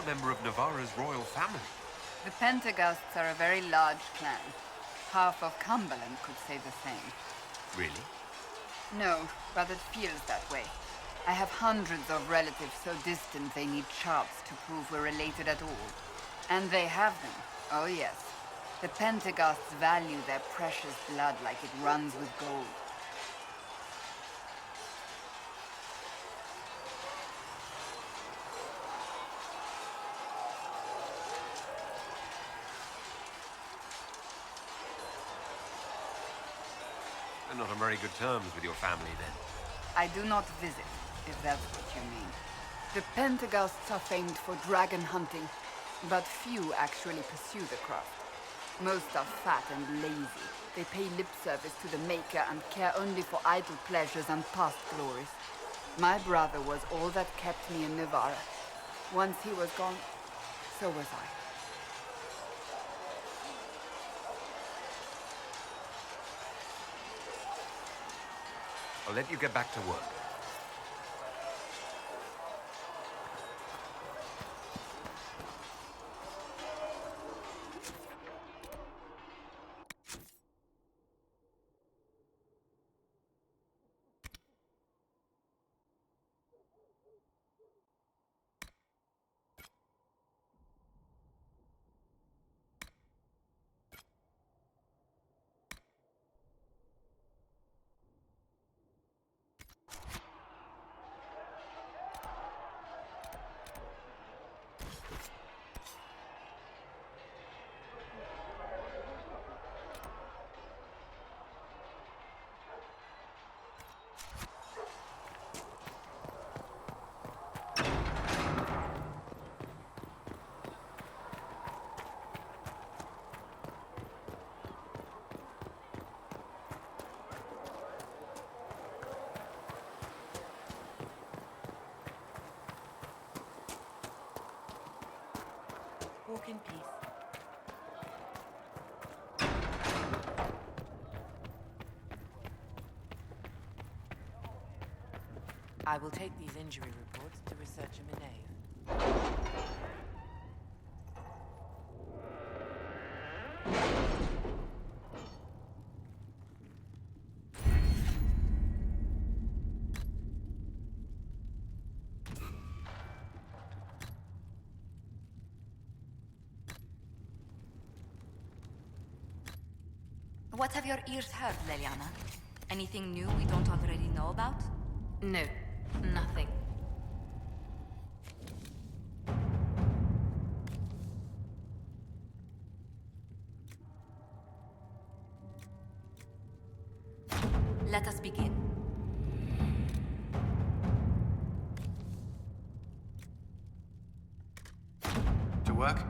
member of Navarra's royal family. The Pentaghasts are a very large clan. Half of Cumberland could say the same. Really? No, but it feels that way. I have hundreds of relatives so distant they need charts to prove we're related at all. And they have them. Oh yes. The Pentaghasts value their precious blood like it runs with gold. They're not on very good terms with your family, then. I do not visit, if that's what you mean. The Pentaghasts are famed for dragon hunting, but few actually pursue the craft. Most are fat and lazy. They pay lip service to the Maker and care only for idle pleasures and past glories. My brother was all that kept me in Navarra. Once he was gone, so was I. I'll let you get back to work. Walk in peace. I will take these injury reports to researcher Minave. What have your ears heard, Leliana? Anything new we don't already know about? No, nothing. Let us begin. To work?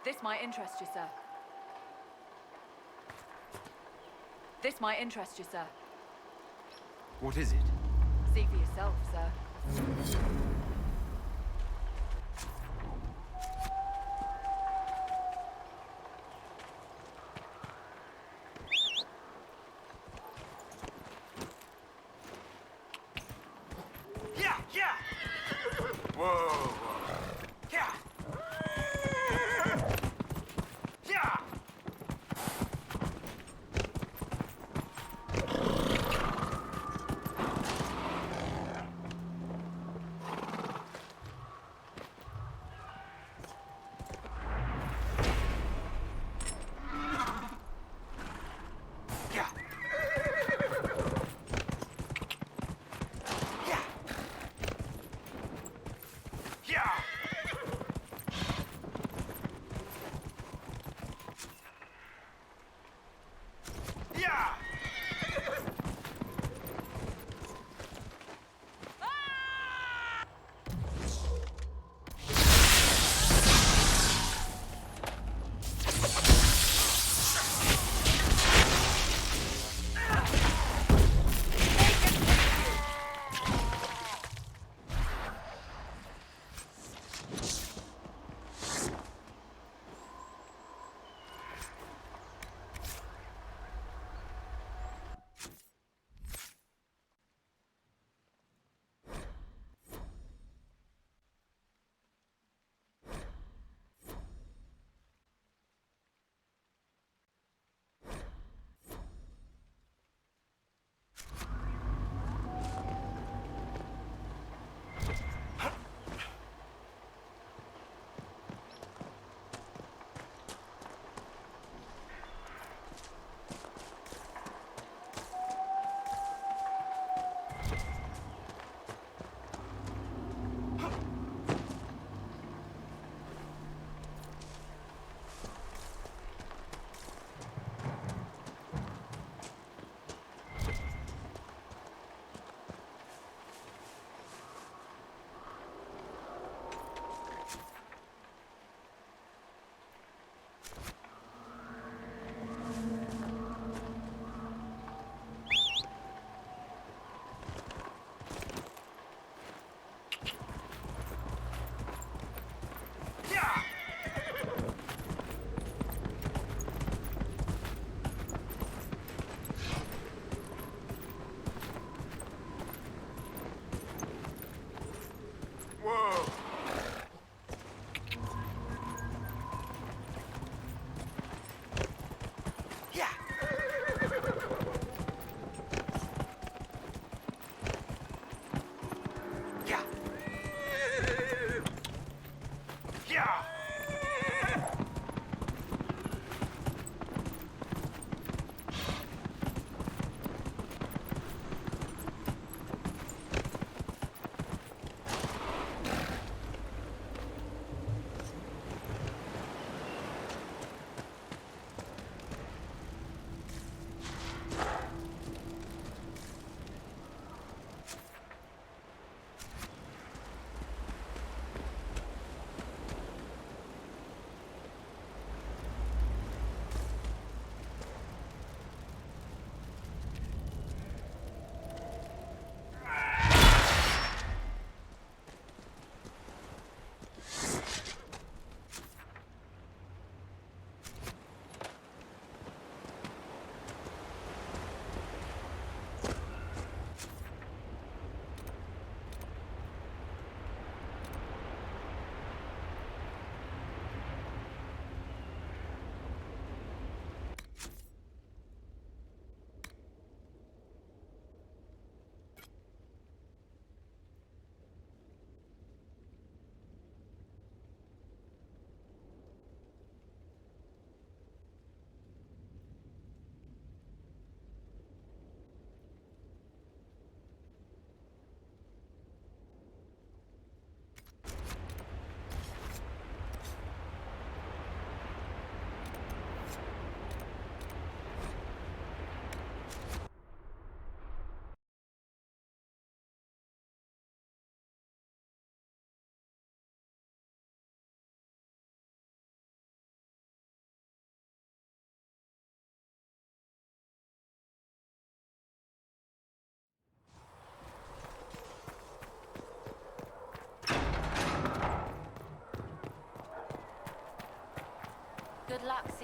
This might interest you, sir. This might interest you, sir. What is it? See for yourself, sir. Yeah, yeah! Whoa, whoa. Yeah! Yeah!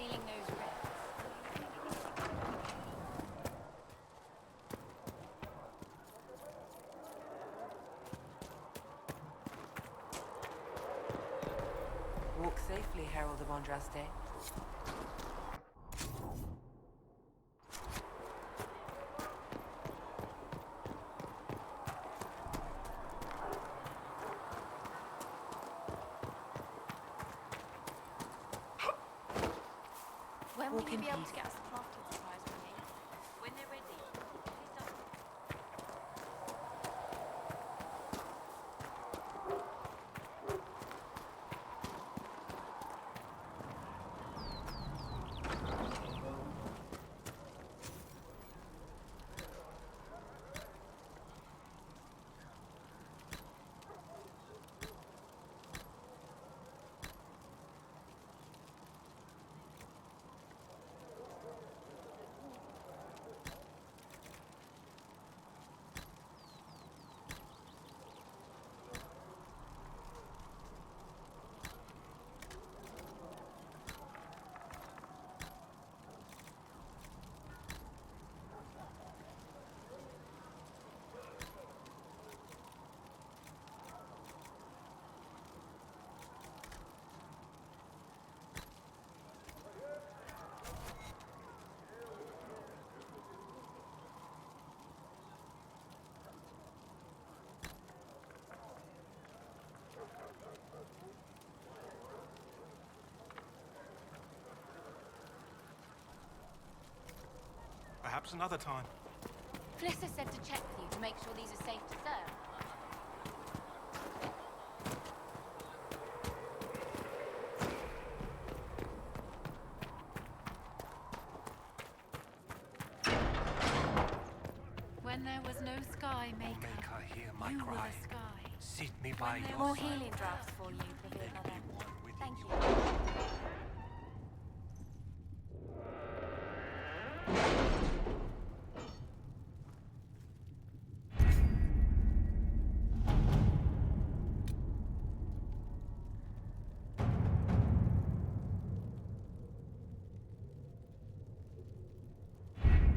Feeling those rifts? Walk safely, Herald of Andraste. When will Walk you in be able peace. to get us a crafting supplies from me? When they're ready. Please don't... Perhaps another time. Flissa said to check with you to make sure these are safe to serve. When there was no sky maker, Make her hear my you were cry. the sky. Sit me by your More side. healing drafts for you, Revered Let Mother. me one within Thank you. you.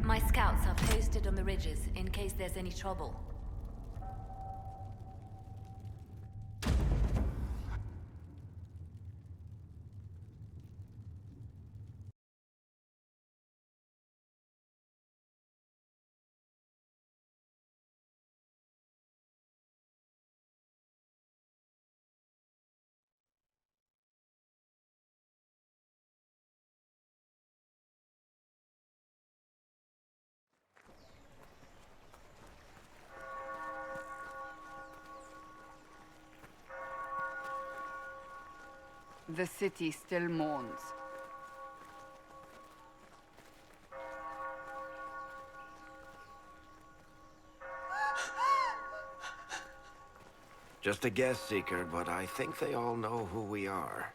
My scouts are posted on the ridges in case there's any trouble. The city still mourns. Just a guess, Seeker, but I think they all know who we are.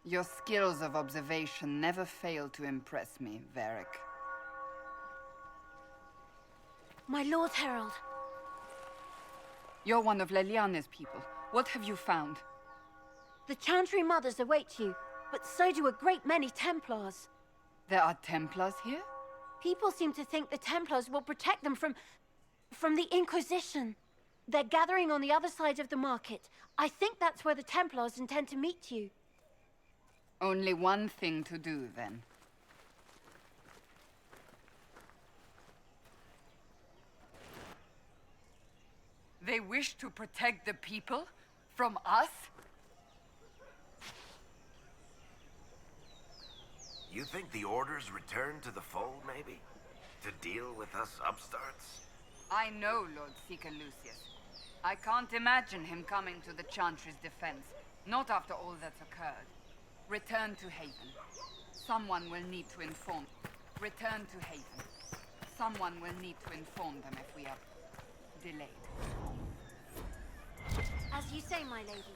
Your skills of observation never fail to impress me, Varric. My Lord Herald. You're one of Leliane's people. What have you found? The Chantry Mothers await you, but so do a great many Templars. There are Templars here? People seem to think the Templars will protect them from the Inquisition. They're gathering on the other side of the market. I think that's where the Templars intend to meet you. Only one thing to do, then. They wish to protect the people? From us? You think the Order's return to the fold, maybe? To deal with us upstarts? I know Lord Seeker Lucius. I can't imagine him coming to the Chantry's defense. Not after all that's occurred. Return to Haven. Someone will need to inform. Return to Haven. Someone will need to inform them if we are delayed. As you say, my lady.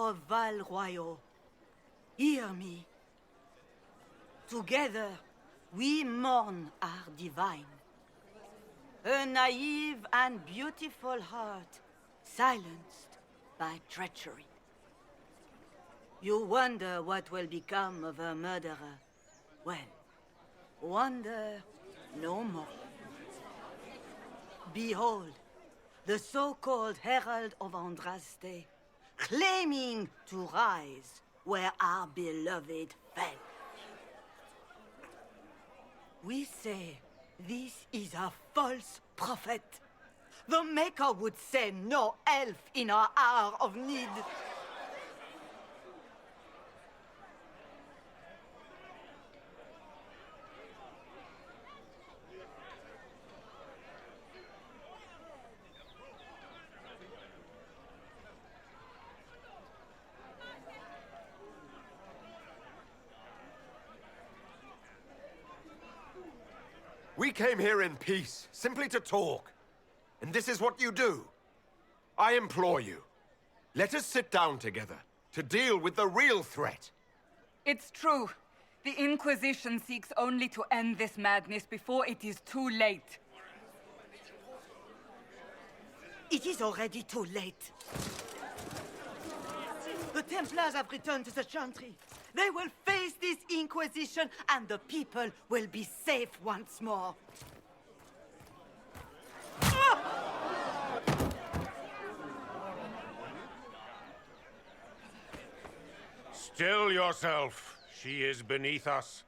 of Val Royal, hear me. Together, we mourn our divine. A naive and beautiful heart, silenced by treachery. You wonder what will become of a murderer. Well, wonder no more. Behold, the so-called Herald of Andraste, claiming to rise where our beloved fell. We say this is a false prophet. The Maker would send no elf in our hour of need. We came here in peace, simply to talk. And this is what you do. I implore you, let us sit down together to deal with the real threat. It's true. The Inquisition seeks only to end this madness before it is too late. It is already too late. The Templars have returned to the Chantry. They will face this Inquisition, and the people will be safe once more. Still yourself. She is beneath us.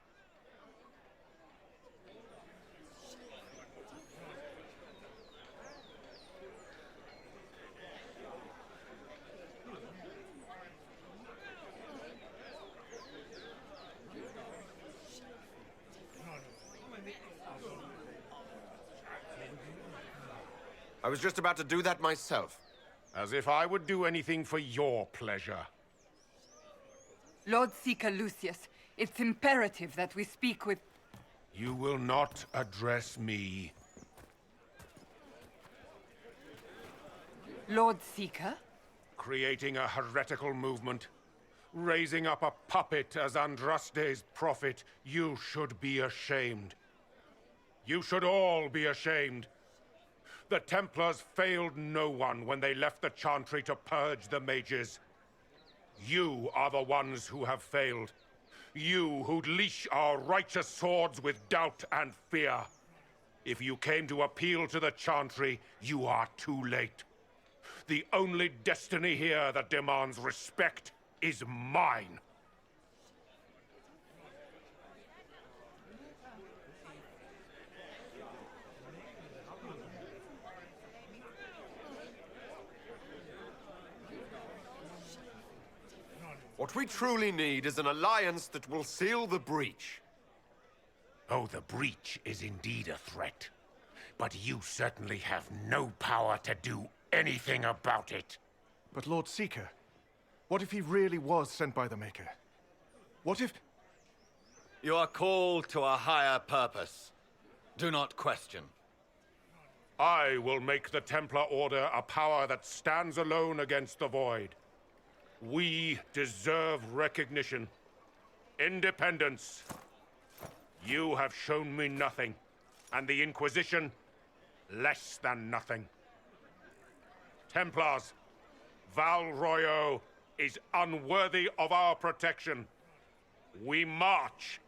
I was just about to do that myself. As if I would do anything for your pleasure. Lord Seeker Lucius, it's imperative that we speak with... You will not address me. Lord Seeker? Creating a heretical movement. Raising up a puppet as Andraste's prophet. You should be ashamed. You should all be ashamed. The Templars failed no one when they left the Chantry to purge the mages. You are the ones who have failed. You who'd leash our righteous swords with doubt and fear. If you came to appeal to the Chantry, you are too late. The only destiny here that demands respect is mine. What we truly need is an alliance that will seal the breach. Oh, the breach is indeed a threat. But you certainly have no power to do anything about it. But Lord Seeker, what if he really was sent by the Maker? What if... You are called to a higher purpose. Do not question. I will make the Templar Order a power that stands alone against the Void. We deserve recognition. Independence. You have shown me nothing, and the Inquisition, less than nothing. Templars, Val Royal is unworthy of our protection. We march.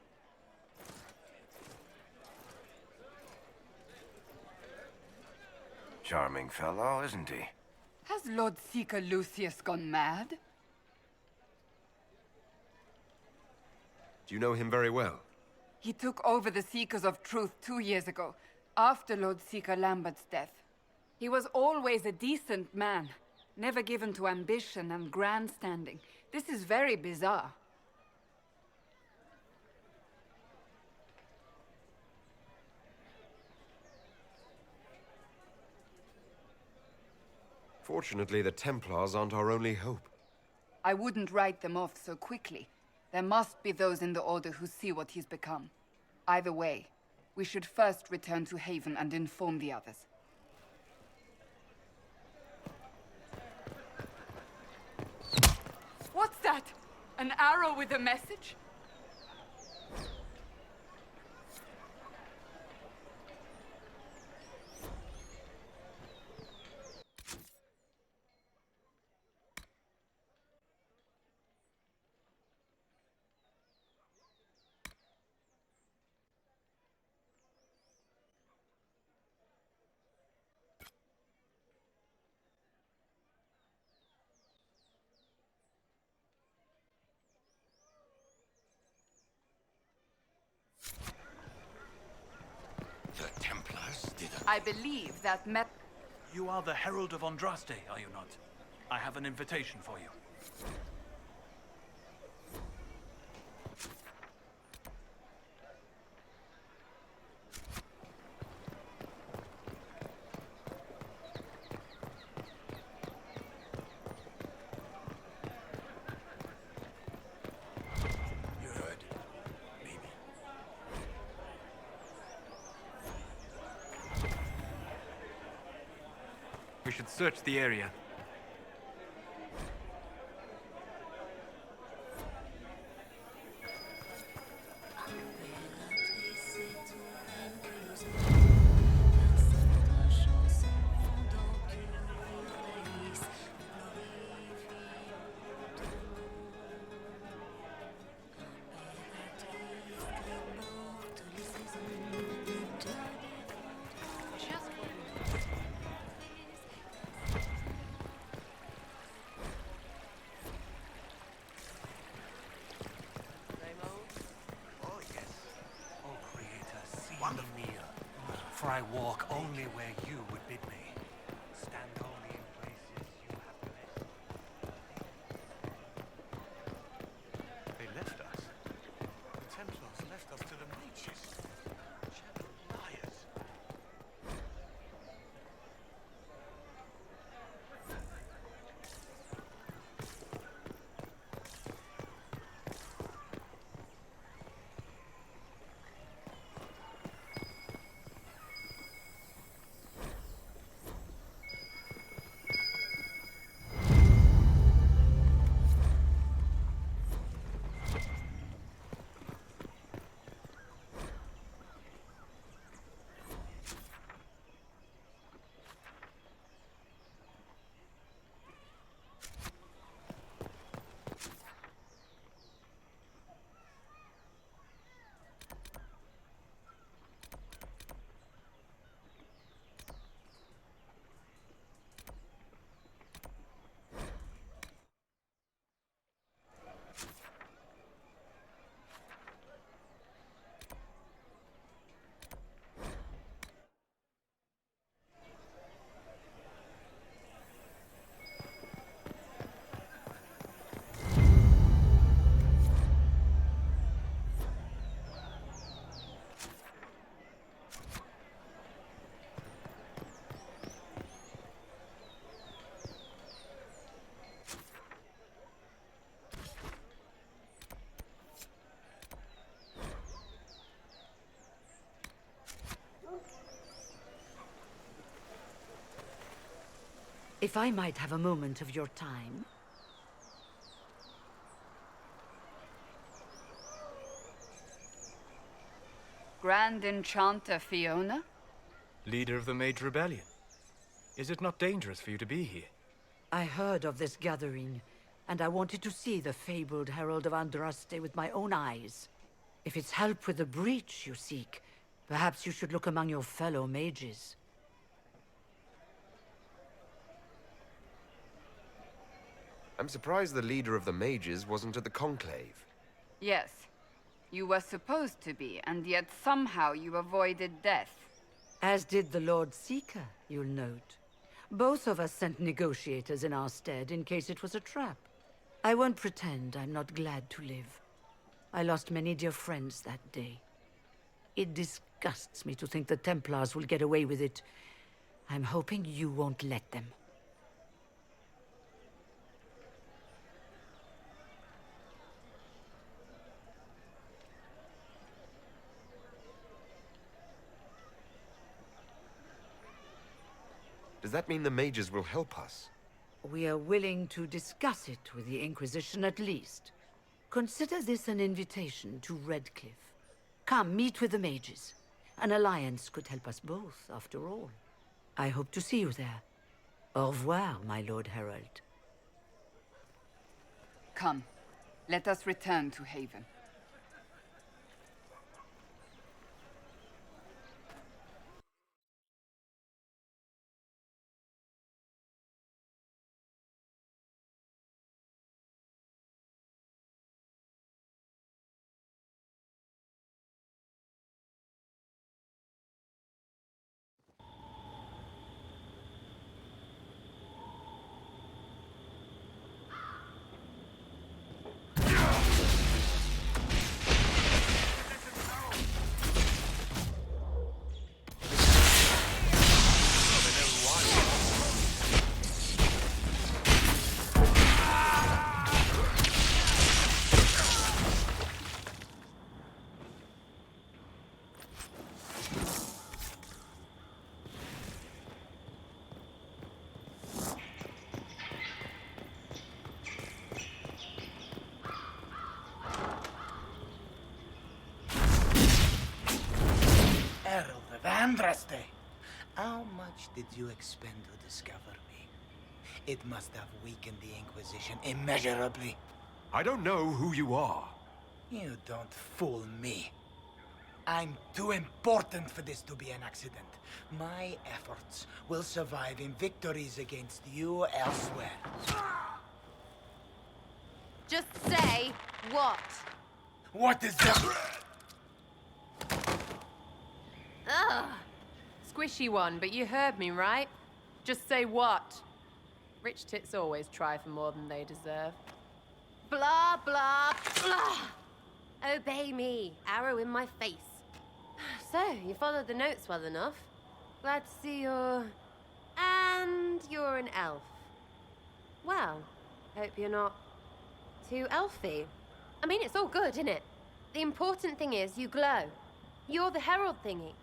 Charming fellow, isn't he? Has Lord Seeker Lucius gone mad? Do you know him very well? He took over the Seekers of Truth 2 years ago, after Lord Seeker Lambert's death. He was always a decent man, never given to ambition and grandstanding. This is very bizarre. Fortunately, the Templars aren't our only hope. I wouldn't write them off so quickly. There must be those in the Order who see what he's become. Either way, we should first return to Haven and inform the others. What's that? An arrow with a message? The Templars didn't. I believe that You are the Herald of Andraste, are you not? I have an invitation for you. You heard? Maybe. We should search the area. For I walk only where you would bid me. Stand only in places you have blessed. They left us. The Templars left us to the mages. Shadow liars. If I might have a moment of your time. Grand Enchanter Fiona? Leader of the Mage Rebellion. Is it not dangerous for you to be here? I heard of this gathering, and I wanted to see the fabled Herald of Andraste with my own eyes. If it's help with the breach you seek, perhaps you should look among your fellow mages. I'm surprised the leader of the mages wasn't at the conclave. Yes. You were supposed to be, and yet somehow you avoided death. As did the Lord Seeker, you'll note. Both of us sent negotiators in our stead in case it was a trap. I won't pretend I'm not glad to live. I lost many dear friends that day. It disgusts me to think the Templars will get away with it. I'm hoping you won't let them. Does that mean the mages will help us? We are willing to discuss it with the Inquisition at least. Consider this an invitation to Redcliffe. Come, meet with the mages. An alliance could help us both, after all. I hope to see you there. Au revoir, my Lord Herald. Come, let us return to Haven. Andraste, how much did you expend to discover me? It must have weakened the Inquisition immeasurably. I don't know who you are. You don't fool me. I'm too important for this to be an accident. My efforts will survive in victories against you elsewhere. Just say what? What is that? Ugh. Squishy one, but you heard me, right? Just say what? Rich tits always try for more than they deserve. Blah, blah, blah. Obey me. Arrow in my face. So, you followed the notes well enough. Glad to see you're... And you're an elf. Well, hope you're not too elfy. I mean, it's all good, isn't it? The important thing is you glow. You're the herald thingy.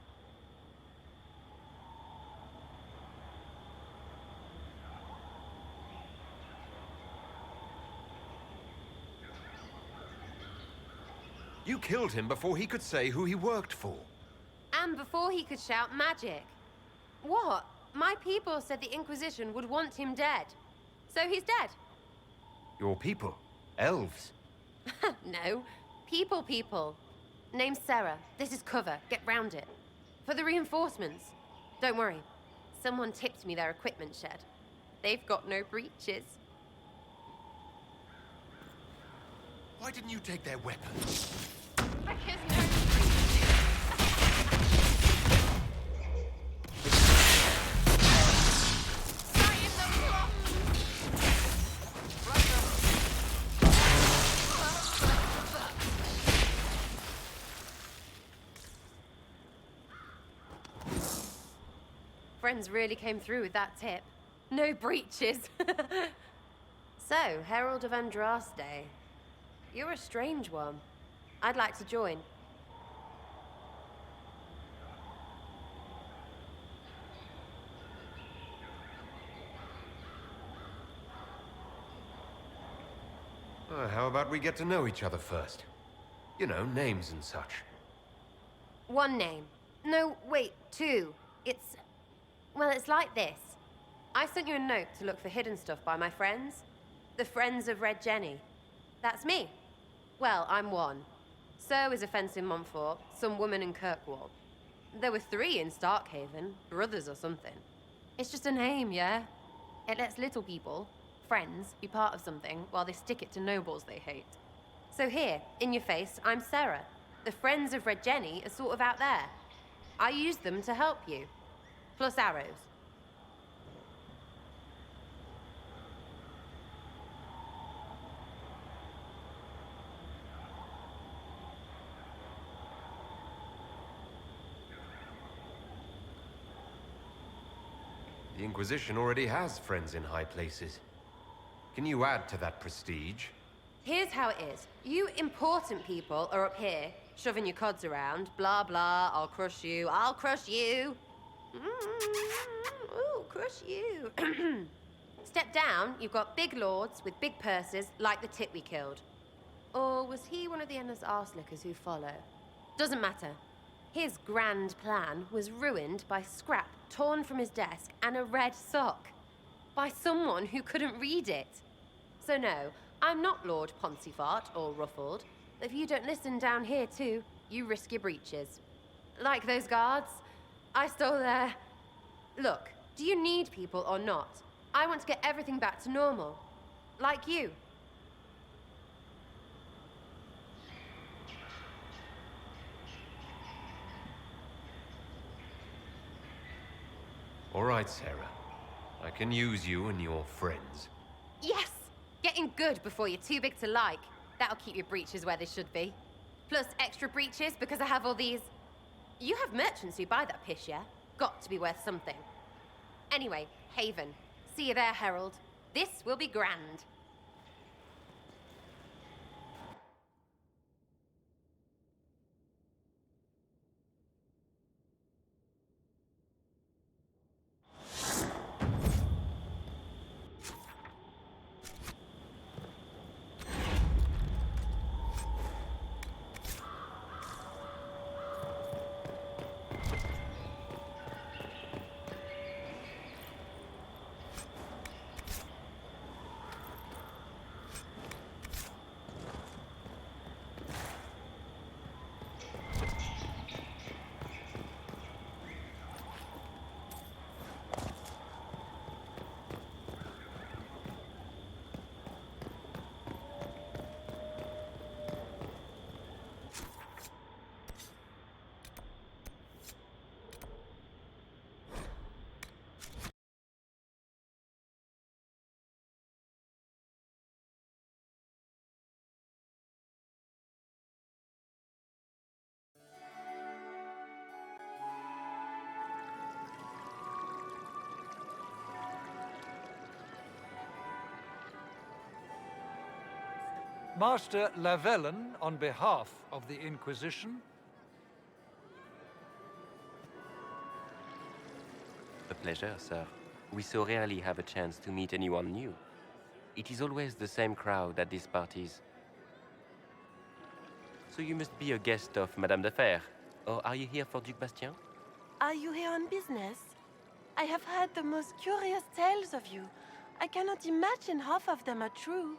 You killed him before he could say who he worked for. And before he could shout magic. What? My people said the Inquisition would want him dead. So he's dead. Your people? Elves? No. People. Name's Sarah. This is cover. Get round it. For the reinforcements. Don't worry. Someone tipped me their equipment shed. They've got no breaches. Why didn't you take their weapons? Because no Friends really came through with that tip. No breaches. So, Herald of Andraste. You're a strange one. I'd like to join. How about we get to know each other first? You know, names and such. One name. No, wait, two. Well, it's like this. I sent you a note to look for hidden stuff by my friends. The Friends of Red Jenny. That's me. Well, I'm one. So is a fence in Montfort, some woman in Kirkwall. There were 3 in Starkhaven, brothers or something. It's just a name, yeah? It lets little people, friends, be part of something while they stick it to nobles they hate. So here, in your face, I'm Sarah. The Friends of Red Jenny are sort of out there. I use them to help you. Plus arrows. The Inquisition already has friends in high places. Can you add to that prestige? Here's how it is. You important people are up here, shoving your cods around. Blah, blah, I'll crush you, I'll crush you. Ooh, crush you. Step down, you've got big lords with big purses, like the tit we killed. Or was he one of the endless arse-lickers who follow? Doesn't matter. His grand plan was ruined by scrap torn from his desk and a red sock. By someone who couldn't read it. So no, I'm not Lord Poncifart or Ruffled. If you don't listen down here too, you risk your breeches. Like those guards, I stole their... Look, do you need people or not? I want to get everything back to normal. Like you. All right, Sarah. I can use you and your friends. Yes! Getting good before you're too big to like. That'll keep your breeches where they should be. Plus extra breeches because I have all these... You have merchants who buy that piss, yeah? Got to be worth something. Anyway, Haven. See you there, Herald. This will be grand. Master Lavellen, on behalf of the Inquisition. A pleasure, sir. We so rarely have a chance to meet anyone new. It is always the same crowd at these parties. So you must be a guest of Madame de Fer, or are you here for Duc Bastien? Are you here on business? I have heard the most curious tales of you. I cannot imagine half of them are true.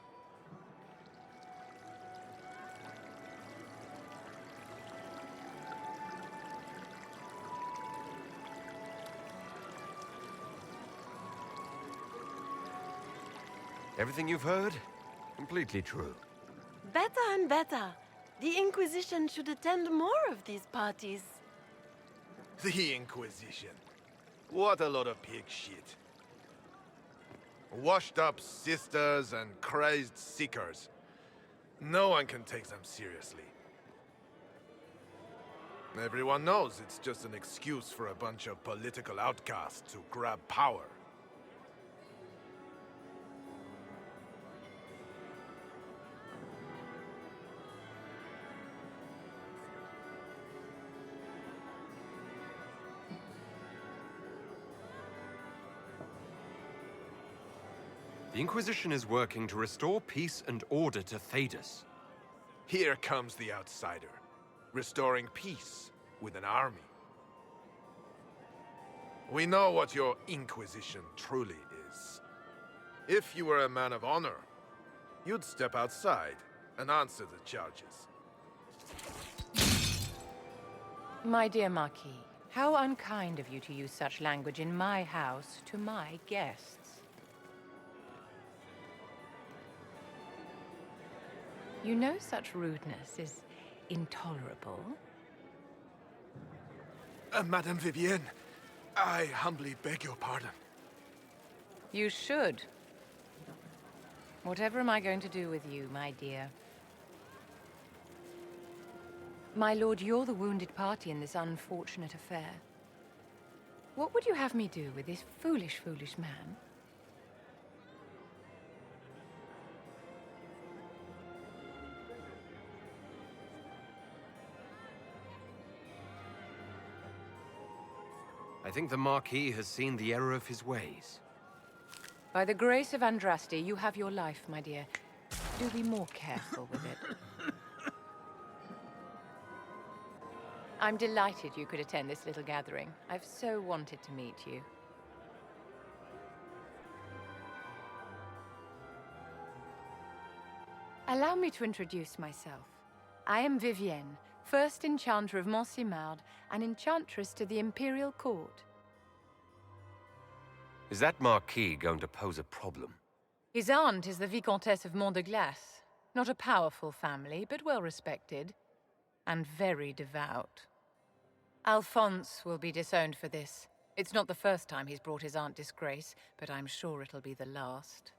Everything you've heard? Completely true. Better and better. The Inquisition should attend more of these parties. The Inquisition. What a lot of pig shit. Washed up sisters and crazed seekers. No one can take them seriously. Everyone knows it's just an excuse for a bunch of political outcasts to grab power. The Inquisition is working to restore peace and order to Thedas. Here comes the outsider, restoring peace with an army. We know what your Inquisition truly is. If you were a man of honor, you'd step outside and answer the charges. My dear Marquis, how unkind of you to use such language in my house to my guests. You know such rudeness is intolerable. Madame Vivienne, I humbly beg your pardon. You should. Whatever am I going to do with you, my dear? My lord, you're the wounded party in this unfortunate affair. What would you have me do with this foolish, foolish man? I think the Marquis has seen the error of his ways. By the grace of Andraste, you have your life, my dear. Do be more careful with it. I'm delighted you could attend this little gathering. I've so wanted to meet you. Allow me to introduce myself. I am Vivienne, first enchanter of Montsimard and enchantress to the Imperial Court. Is that Marquis going to pose a problem? His aunt is the Vicomtesse of Mont de Glace. Not a powerful family, but well respected. And very devout. Alphonse will be disowned for this. It's not the first time he's brought his aunt disgrace, but I'm sure it'll be the last.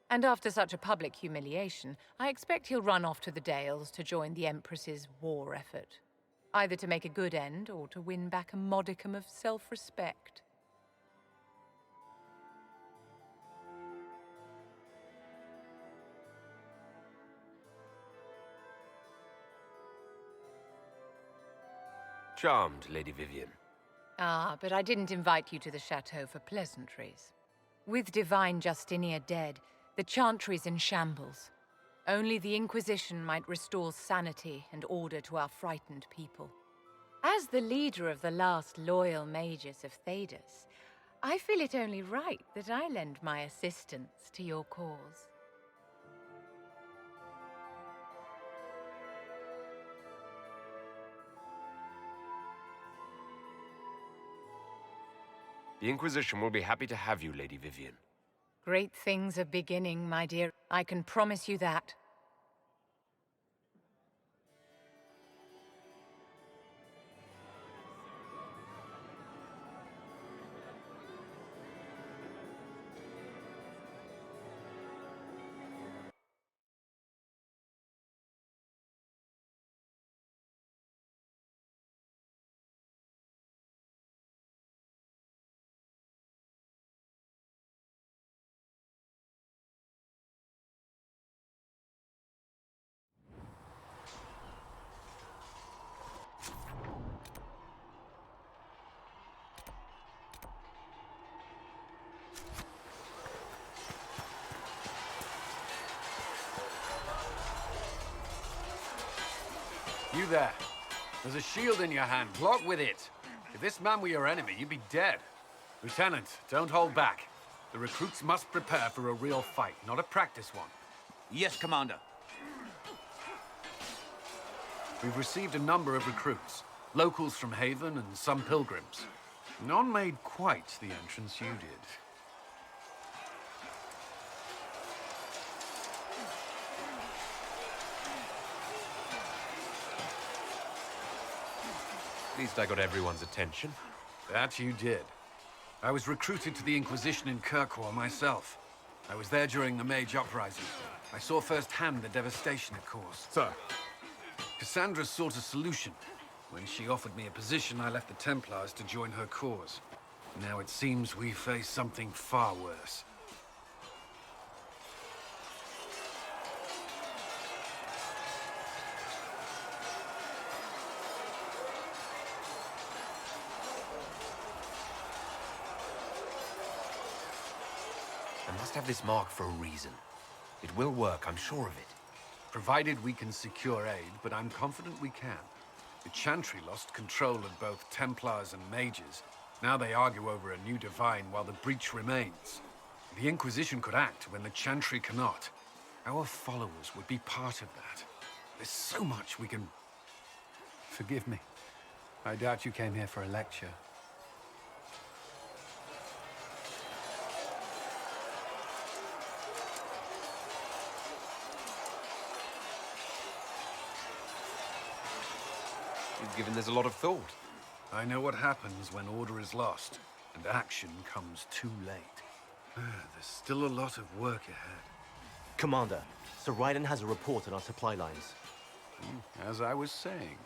And after such a public humiliation, I expect he'll run off to the Dales to join the Empress's war effort. Either to make a good end, or to win back a modicum of self-respect. Charmed, Lady Vivienne. Ah, but I didn't invite you to the chateau for pleasantries. With divine Justinia dead, the Chantry's in shambles. Only the Inquisition might restore sanity and order to our frightened people. As the leader of the last loyal mages of Thedas, I feel it only right that I lend my assistance to your cause. The Inquisition will be happy to have you, Lady Vivienne. Great things are beginning, my dear. I can promise you that. You there. There's a shield in your hand. Block with it. If this man were your enemy, you'd be dead. Lieutenant, don't hold back. The recruits must prepare for a real fight, not a practice one. Yes, Commander. We've received a number of recruits. Locals from Haven and some pilgrims. None made quite the entrance you did. At least I got everyone's attention. That you did. I was recruited to the Inquisition in Kirkwall myself. I was there during the Mage Uprising. I saw firsthand the devastation it caused. Sir. Cassandra sought a solution. When she offered me a position, I left the Templars to join her cause. Now it seems we face something far worse. I must have this mark for a reason. It will work, I'm sure of it. Provided we can secure aid, but I'm confident we can. The Chantry lost control of both Templars and Mages. Now they argue over a new divine while the breach remains. The Inquisition could act when the Chantry cannot. Our followers would be part of that. There's so much we can... Forgive me. I doubt you came here for a lecture. You've given this a lot of thought. I know what happens when order is lost, and action comes too late. There's still a lot of work ahead. Commander, Sir Raiden has a report on our supply lines. As I was saying.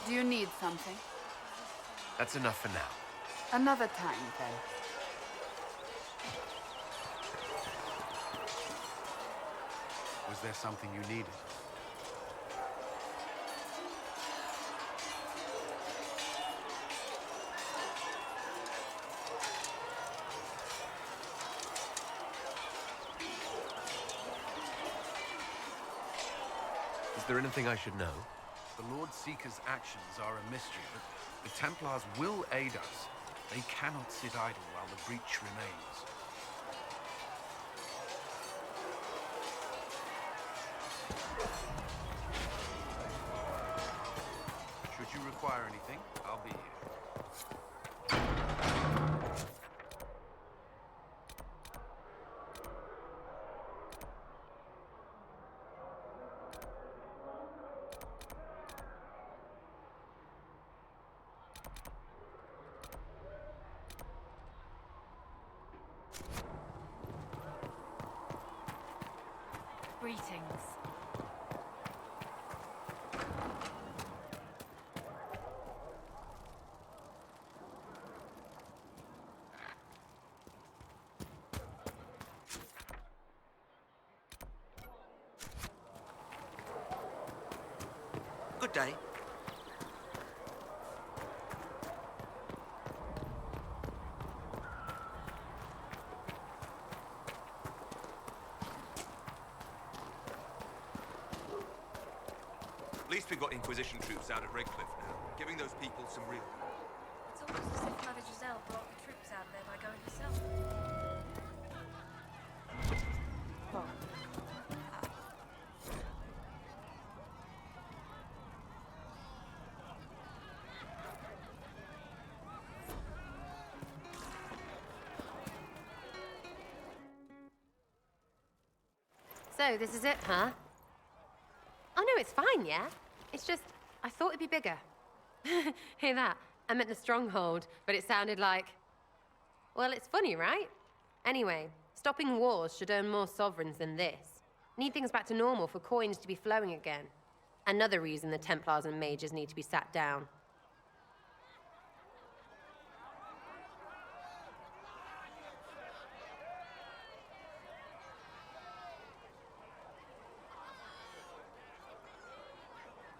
Do you need something? That's enough for now. Another time, then. there something you needed? Is there anything I should know? The Lord Seeker's actions are a mystery, but the Templars will aid us. They cannot sit idle while the breach remains. Should you require anything, I'll be here. Greetings. Good day. At least we've got Inquisition troops out at Redcliffe now, giving those people some real... It's almost as if Mother Giselle brought the troops out of there by going herself. So, this is it, huh? Oh no, it's fine, yeah? It's just, I thought it'd be bigger. Hear that? I meant the stronghold, but it sounded like... Well, it's funny, right? Anyway, stopping wars should earn more sovereigns than this. Need things back to normal for coins to be flowing again. Another reason the Templars and mages need to be sat down.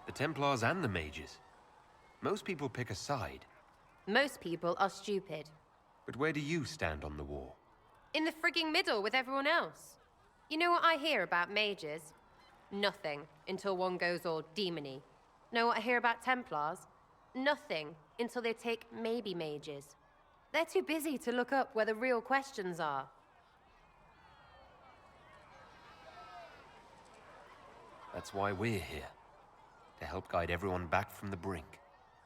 The Templars and the mages. Most people pick a side. Most people are stupid. But where do you stand on the war? In the frigging middle with everyone else. You know what I hear about mages? Nothing, until one goes all demony. Know what I hear about Templars? Nothing, until they take maybe mages. They're too busy to look up where the real questions are. That's why we're here. To help guide everyone back from the brink.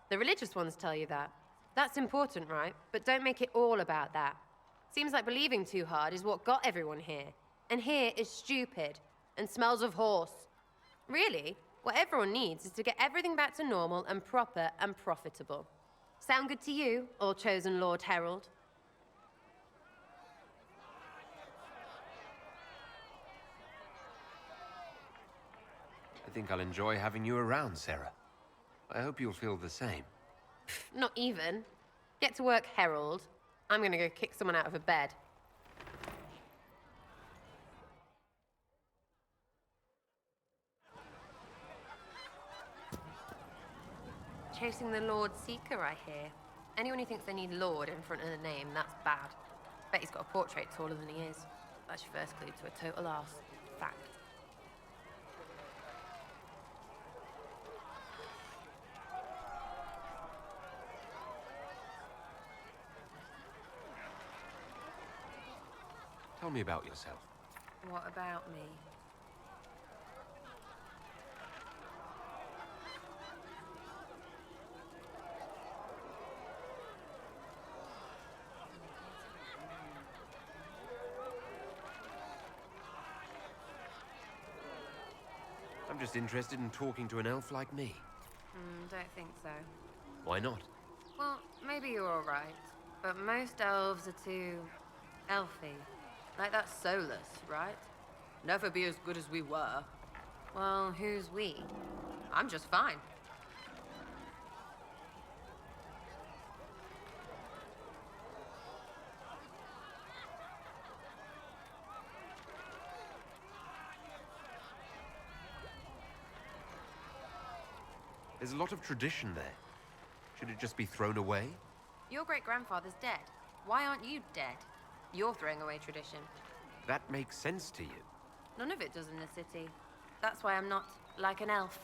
The religious ones tell you that. That's important, right? But don't make it all about that. Seems like believing too hard is what got everyone here. And here is stupid and smells of horse. Really, what everyone needs is to get everything back to normal and proper and profitable. Sound good to you, all-chosen Lord Herald? I think I'll enjoy having you around, Sarah. I hope you'll feel the same. Not even. Get to work, Herald. I'm gonna go kick someone out of a bed. Chasing the Lord Seeker, I hear. Anyone who thinks they need Lord in front of the name, that's bad. Bet he's got a portrait taller than he is. That's your first clue to a total arse. Fact. Tell me about yourself. What about me? I'm just interested in talking to an elf like me. Don't think so. Why not? Well, maybe you're all right, but most elves are too elfy. Like that Solus, right? Never be as good as we were. Well, who's we? I'm just fine. There's a lot of tradition there. Should it just be thrown away? Your great-grandfather's dead. Why aren't you dead? You're throwing away tradition. That makes sense to you. None of it does in the city. That's why I'm not like an elf.